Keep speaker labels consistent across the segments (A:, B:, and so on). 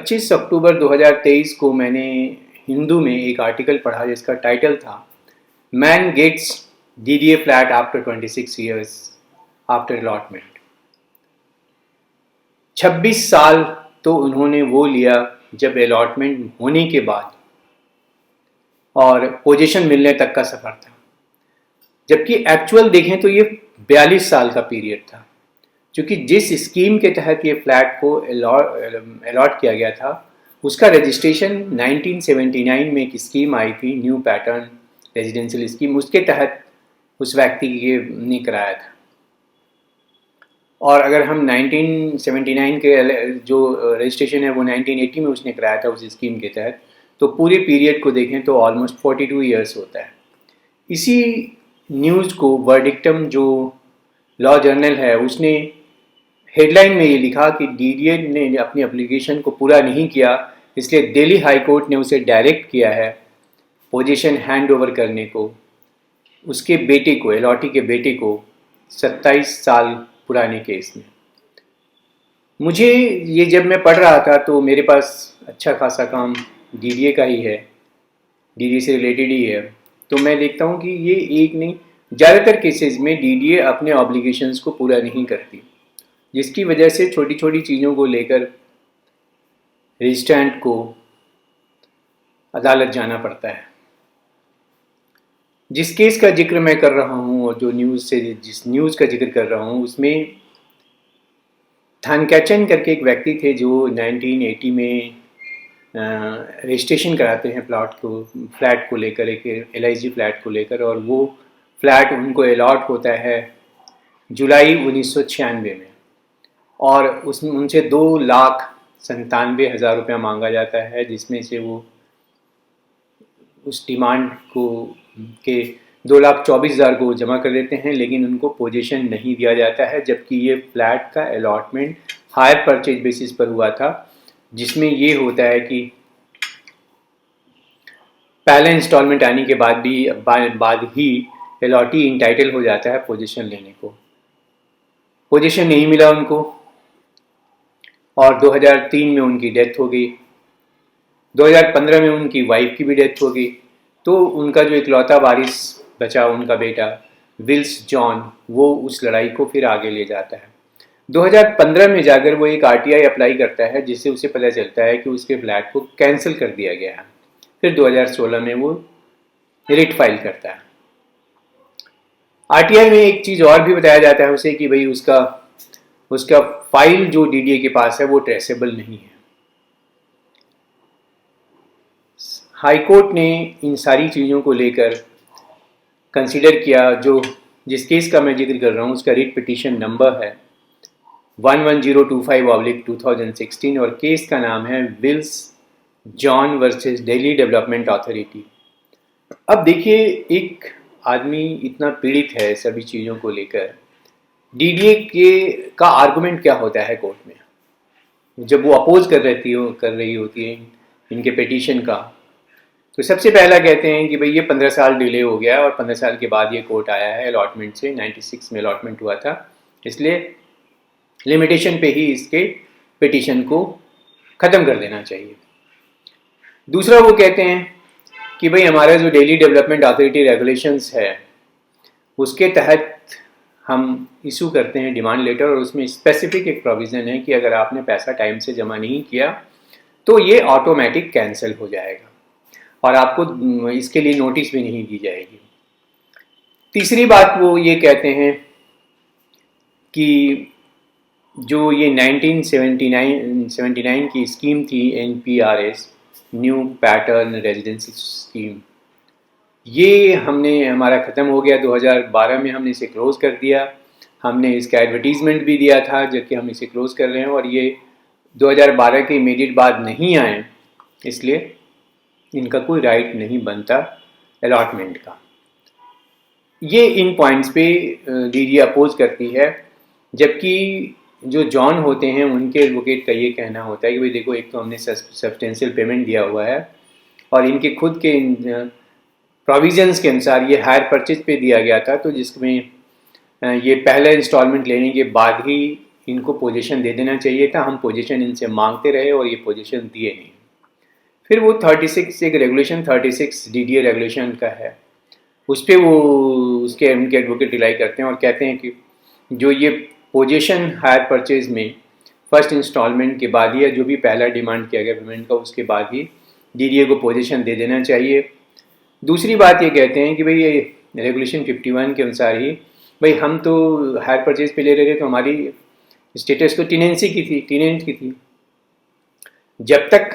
A: 25 अक्टूबर 2023 को मैंने हिंदू में एक आर्टिकल पढ़ा जिसका टाइटल था man gets DDA flat after 26 years after allotment. 26 साल तो उन्होंने वो लिया जब अलॉटमेंट होने के बाद और पोजीशन मिलने तक का सफ़र था, जबकि एक्चुअल देखें तो ये 42 साल का पीरियड था। क्योंकि जिस स्कीम के तहत ये फ्लैट को अलॉट किया गया था उसका रजिस्ट्रेशन 1979 में एक स्कीम आई थी, न्यू पैटर्न रेजिडेंशियल स्कीम, उसके तहत उस व्यक्ति ने कराया था। और अगर हम 1979 के जो रजिस्ट्रेशन है वो 1980 में उसने कराया था उस स्कीम के तहत, तो पूरे पीरियड को देखें तो ऑलमोस्ट 42 ईयर्स होता है। इसी न्यूज़ को वर्डिक्टम जो लॉ जर्नल है उसने हेडलाइन में ये लिखा कि डीडीए ने अपनी एप्लीकेशन को पूरा नहीं किया, इसलिए दिल्ली हाई कोर्ट ने उसे डायरेक्ट किया है पोजीशन हैंड ओवर करने को उसके बेटे को, अलॉटी के बेटे को 27 साल पुराने केस में। मुझे ये जब मैं पढ़ रहा था तो मेरे पास अच्छा खासा काम डीडीए का ही है, डीडीए से रिलेटेड ही है, तो मैं देखता हूँ कि ये एक नहीं ज़्यादातर केसेस में डीडीए अपने ऑब्लिगेशंस को पूरा नहीं करती, जिसकी वजह से छोटी छोटी चीज़ों को लेकर रजिस्ट्रेंट को अदालत जाना पड़ता है। जिस केस का जिक्र मैं कर रहा हूँ और जिस न्यूज़ का जिक्र कर रहा हूँ उसमें थानकैचन करके एक व्यक्ति थे जो 1980 में रजिस्ट्रेशन कराते हैं फ्लैट को लेकर, एक LIG फ्लैट को लेकर, और वो फ्लैट उनको अलॉट होता है जुलाई 1996 में, और उसमें उनसे 2,97,000 रुपया मांगा जाता है, जिसमें से वो उस डिमांड को के 2,24,000 को जमा कर देते हैं, लेकिन उनको पोजीशन नहीं दिया जाता है, जबकि ये फ्लैट का अलॉटमेंट हायर परचेज बेसिस पर हुआ था, जिसमें ये होता है कि पहला इंस्टॉलमेंट आने के बाद ही अलॉटी इंटाइटल हो जाता है पोजीशन लेने को। पोजीशन नहीं मिला उनको और 2003 में उनकी डेथ हो गई, 2015 में उनकी वाइफ की भी डेथ हो गई, तो उनका जो इकलौता वारिस बचा उनका बेटा विल्स जॉन, वो उस लड़ाई को फिर आगे ले जाता है। 2015 में जाकर वो एक RTI अप्लाई करता है, जिससे उसे पता चलता है कि उसके फ्लैट को कैंसिल कर दिया गया है। फिर 2016 में वो रिट फाइल करता है। RTI में एक चीज़ और भी बताया जाता है उसे कि भाई उसका फाइल जो DDA के पास है वो ट्रेसेबल नहीं है। हाई कोर्ट ने इन सारी चीज़ों को लेकर कंसीडर किया। जिस केस का मैं जिक्र कर रहा हूँ उसका रिट पिटीशन नंबर है 11025/2016 और केस का नाम है Wills John versus Delhi development authority. अब देखिए, एक आदमी इतना पीड़ित है सभी चीज़ों को लेकर, DDA का आर्गुमेंट क्या होता है कोर्ट में जब वो अपोज कर रही होती है इनके पिटीशन का। तो सबसे पहला कहते हैं कि भाई ये 15 साल डिले हो गया और 15 साल के बाद ये कोर्ट आया है अलॉटमेंट से, 96 में अलॉटमेंट हुआ था, इसलिए लिमिटेशन पे ही इसके पिटीशन को ख़त्म कर देना चाहिए। दूसरा वो कहते हैं कि भाई हमारा जो दिल्ली डेवलपमेंट अथॉरिटी रेगुलेशंस है उसके तहत हम इशू करते हैं डिमांड लेटर, और उसमें स्पेसिफिक एक प्रोविज़न है कि अगर आपने पैसा टाइम से जमा नहीं किया तो ये ऑटोमेटिक कैंसिल हो जाएगा और आपको इसके लिए नोटिस भी नहीं दी जाएगी। तीसरी बात वो ये कहते हैं कि जो ये 1979 की स्कीम थी NPRS, new pattern residency scheme, ये हमारा ख़त्म हो गया 2012 में, हमने इसे क्लोज़ कर दिया। हमने इसका एडवर्टीज़मेंट भी दिया था जबकि हम इसे क्लोज़ कर रहे हैं, और ये 2012 के इमीडिएट बाद नहीं आए, इसलिए इनका कोई राइट नहीं बनता अलॉटमेंट का। ये इन पॉइंट्स पे DDA अपोज करती है, जबकि जो जॉन होते हैं उनके एडवोकेट का ये कहना होता है कि भाई देखो, एक तो हमने सब्सटेंशियल पेमेंट दिया हुआ है और इनके खुद के प्रोविजंस के अनुसार ये हायर परचेज पे दिया गया था, तो जिसमें ये पहला इंस्टॉलमेंट लेने के बाद ही इनको पोजीशन दे देना चाहिए था, हम पोजीशन इनसे मांगते रहे और ये पोजीशन दिए नहीं। फिर वो 36 एक रेगुलेशन 36 डीडीए रेगुलेशन का है, उस पर वो उसके उनके एडवोकेट रिलाई करते हैं और कहते हैं कि जो ये पोजीशन हायर परचेज में फर्स्ट इंस्टॉलमेंट के बाद या जो भी पहला डिमांड किया गया पेमेंट का उसके बाद ही डीडीए को पोजीशन दे देना चाहिए। दूसरी बात ये कहते हैं कि भाई ये रेगुलेशन 51 के अनुसार ही भाई हम तो हायर परचेज पे ले रहे थे तो हमारी स्टेटस तो टेनेंसी की थी, टेनेंट की थी। जब तक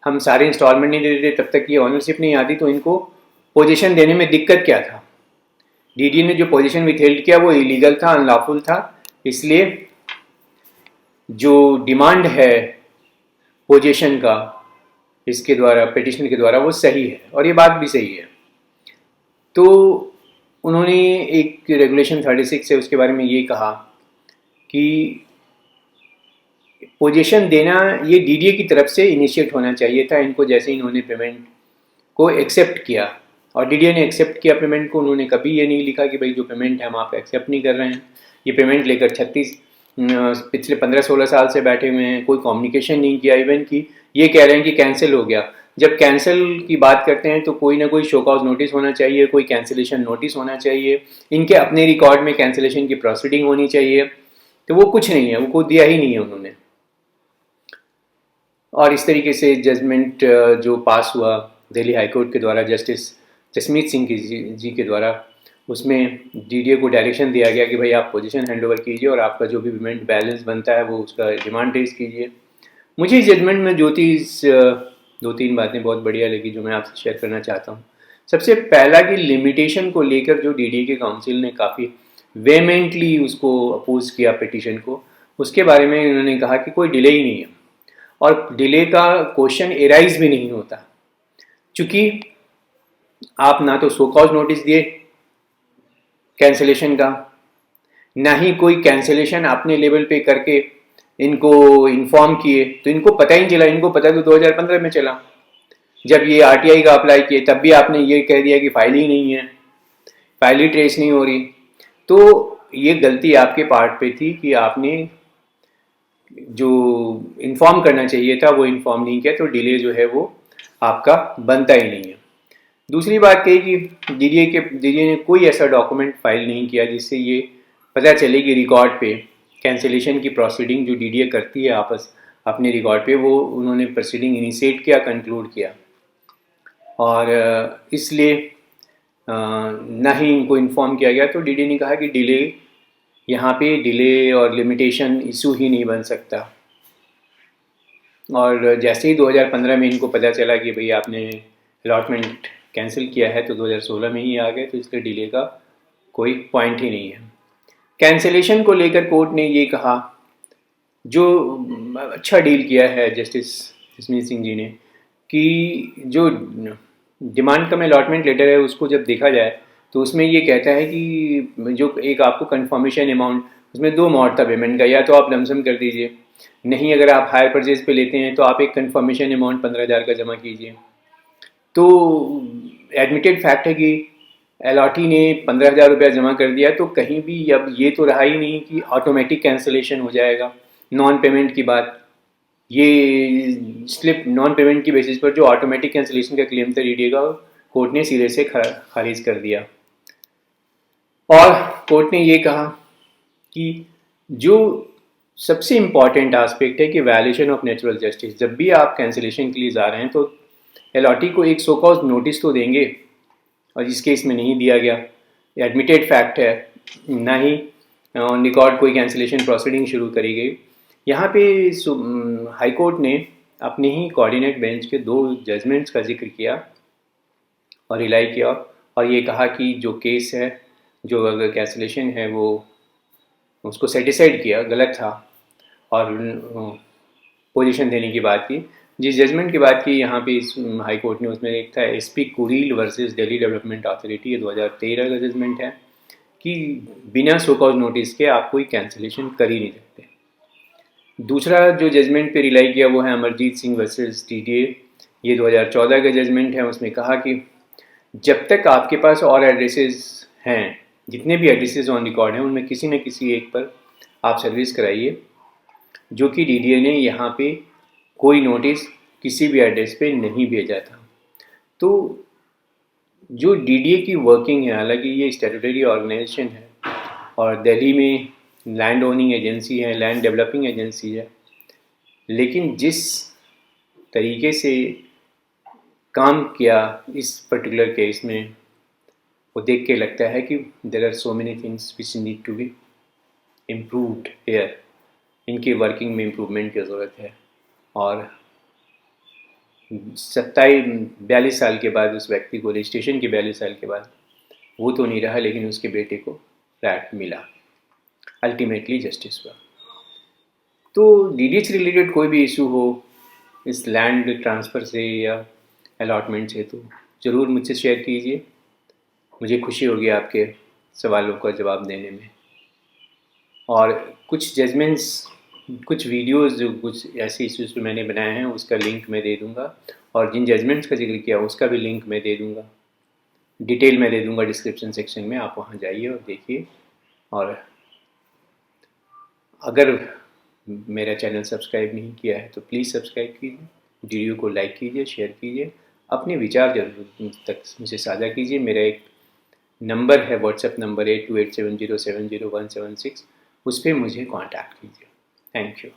A: हम सारे इंस्टॉलमेंट नहीं दे रहे तब तक ये ऑनरशिप नहीं आती, तो इनको पोजीशन देने में दिक्कत क्या था। डीडी ने जो पोजीशन विथहेल्ड किया वो इलीगल था, अनलॉफुल था, इसलिए जो डिमांड है पोजीशन का इसके द्वारा पिटिशन के द्वारा वो सही है और ये बात भी सही है। तो उन्होंने एक रेगुलेशन 36 है उसके बारे में ये कहा कि पोजीशन देना ये डीडीए की तरफ से इनिशिएट होना चाहिए था। इनको जैसे इन्होंने पेमेंट को एक्सेप्ट किया और डीडीए ने एक्सेप्ट किया पेमेंट को, उन्होंने कभी ये नहीं लिखा कि भाई जो पेमेंट है हम आप एक्सेप्ट नहीं कर रहे हैं। ये पेमेंट लेकर 36 पिछले 15-16 साल से बैठे हुए हैं, कोई कम्युनिकेशन नहीं किया। इवन कि ये कह रहे हैं कि कैंसिल हो गया। जब कैंसिल की बात करते हैं तो कोई ना कोई शो कॉज नोटिस होना चाहिए, कोई कैंसिलेशन नोटिस होना चाहिए, इनके अपने रिकॉर्ड में कैंसिलेशन की प्रोसीडिंग होनी चाहिए, तो वो कुछ नहीं है, वो को दिया ही नहीं है उन्होंने। और इस तरीके से जजमेंट जो पास हुआ दिल्ली हाई कोर्ट के द्वारा जस्टिस जसमीत सिंह जी के द्वारा, उसमें डीडीए को डायरेक्शन दिया गया कि भाई आप पोजीशन हैंडओवर कीजिए और आपका जो भी पेमेंट बैलेंस बनता है वो उसका डिमांड रेज कीजिए। मुझे इस जजमेंट में दो तीन बातें बहुत बढ़िया लगी जो मैं आपसे शेयर करना चाहता हूँ। सबसे पहला कि लिमिटेशन को लेकर जो डीडीए के काउंसिल ने काफ़ी वेमेंटली उसको अपोज किया पिटिशन को, उसके बारे में उन्होंने कहा कि कोई डिले ही नहीं है और डिले का क्वेश्चन एराइज भी नहीं होता, चूँकि आप ना तो सो कॉज नोटिस दिए कैंसिलेशन का, ना ही कोई कैंसिलेशन अपने लेवल पे करके इनको इन्फॉर्म किए, तो इनको पता ही नहीं चला। इनको पता तो 2015 में चला जब ये आरटीआई का अप्लाई किए, तब भी आपने ये कह दिया कि फाइल ही नहीं है, फाइल ही ट्रेस नहीं हो रही। तो ये गलती आपके पार्ट पे थी कि आपने जो इन्फॉर्म करना चाहिए था वो इन्फॉर्म नहीं किया, तो डिले जो है वो आपका बनता ही नहीं है। दूसरी बात कही कि डीडीए ने कोई ऐसा डॉक्यूमेंट फाइल नहीं किया जिससे ये पता चले कि रिकॉर्ड पे कैंसिलेशन की प्रोसीडिंग जो डीडीए करती है आपस अपने रिकॉर्ड पे, वो उन्होंने प्रोसीडिंग इनिशिएट किया, कंक्लूड किया, और इसलिए ना ही इनको इन्फॉर्म किया गया। तो डीडीए ने कहा कि डिले यहाँ पे डिले और लिमिटेशन इशू ही नहीं बन सकता। और जैसे ही 2015 में इनको पता चला कि भाई आपने अलॉटमेंट कैंसिल किया है तो 2016 में ही आ गए, तो इसलिए डिले का कोई पॉइंट ही नहीं है। कैंसिलेशन को लेकर कोर्ट ने ये कहा, जो अच्छा डील किया है जस्टिस जसमीत सिंह जी ने, कि जो डिमांड कम अलॉटमेंट लेटर है उसको जब देखा जाए तो उसमें ये कहता है कि जो एक आपको कंफर्मेशन अमाउंट, उसमें दो मोड था पेमेंट का, या तो आप लमसम कर दीजिए, नहीं अगर आप हायर परचेज पे लेते हैं तो आप एक कंफर्मेशन अमाउंट 15,000 का जमा कीजिए। तो एडमिटेड फैक्ट है कि अलॉटी ने 15,000 रुपया जमा कर दिया, तो कहीं भी अब ये तो रहा ही नहीं कि ऑटोमेटिक कैंसिलेशन हो जाएगा नॉन पेमेंट की बात। ये स्लिप नॉन पेमेंट की बेसिस पर जो ऑटोमेटिक कैंसिलेशन का क्लेम था डीडीए का, कोर्ट ने सिरे से खारिज कर दिया। और कोर्ट ने ये कहा कि जो सबसे इम्पॉर्टेंट एस्पेक्ट है कि वायलेशन ऑफ नेचुरल जस्टिस, जब भी आप कैंसिलेशन के लिए जा रहे हैं तो अलॉटी को एक सो कॉज नोटिस तो देंगे, और इस केस में नहीं दिया गया, एडमिटेड फैक्ट है, ना ही ऑन रिकॉर्ड कोई कैंसिलेशन प्रोसीडिंग शुरू करी गई। यहाँ पे हाई कोर्ट ने अपने ही कोऑर्डिनेट बेंच के 2 जजमेंट्स का जिक्र किया और रिलाई किया और ये कहा कि जो केस है, जो अगर कैंसिलेशन है वो उसको सेटिसाइड किया, गलत था, और पोजीशन देने की बात की। जिस जजमेंट की बात की यहाँ पे इस हाई कोर्ट ने, उसमें एक था SP Kureel versus Delhi development authority, ये 2013 का जजमेंट है कि बिना सो कॉज नोटिस के आप कोई कैंसिलेशन कर ही नहीं सकते। दूसरा जो जजमेंट पे रिलाई किया वो है अमरजीत सिंह वर्सेस डीडीए, ये 2014 का जजमेंट है। उसमें कहा कि जब तक आपके पास और एड्रेसेस हैं, जितने भी एड्रेसेस ऑन रिकॉर्ड हैं, उनमें किसी न किसी एक पर आप सर्विस कराइए, जो कि डीडीए ने यहाँ पे कोई नोटिस किसी भी एड्रेस पे नहीं भेजा था। तो जो डीडीए की वर्किंग है, हालांकि ये स्टैट्यूटरी ऑर्गेनाइजेशन है और दिल्ली में लैंड ओनिंग एजेंसी है, लैंड डेवलपिंग एजेंसी है, लेकिन जिस तरीके से काम किया इस पर्टिकुलर केस में, वो देख के लगता है कि there are so many things which need to be improved here. इनकी वर्किंग में इम्प्रूवमेंट की ज़रूरत है। और 42 साल के बाद उस व्यक्ति को, रजिस्ट्रेशन के 42 साल के बाद, वो तो नहीं रहा लेकिन उसके बेटे को फ्लैट मिला, अल्टीमेटली जस्टिस हुआ। तो डीडीए से रिलेटेड कोई भी इशू हो इस लैंड ट्रांसफ़र से या अलॉटमेंट से, तो ज़रूर मुझसे शेयर कीजिए। मुझे खुशी होगी आपके सवालों का जवाब देने में। और कुछ जजमेंट्स, कुछ वीडियोस जो कुछ ऐसे इश्यूज़ पे मैंने बनाए हैं, उसका लिंक मैं दे दूँगा, और जिन जजमेंट्स का जिक्र किया उसका भी लिंक मैं दे दूँगा, डिटेल में दे दूँगा डिस्क्रिप्शन सेक्शन में। आप वहाँ जाइए और देखिए। और अगर मेरा चैनल सब्सक्राइब नहीं किया है तो प्लीज़ सब्सक्राइब कीजिए, वीडियो को लाइक कीजिए, शेयर कीजिए, अपने विचार जरूर तक मुझे साझा कीजिए। मेरा एक नंबर है, व्हाट्सएप नंबर है 2870701776, उस पर मुझे कांटेक्ट कीजिए। Thank you.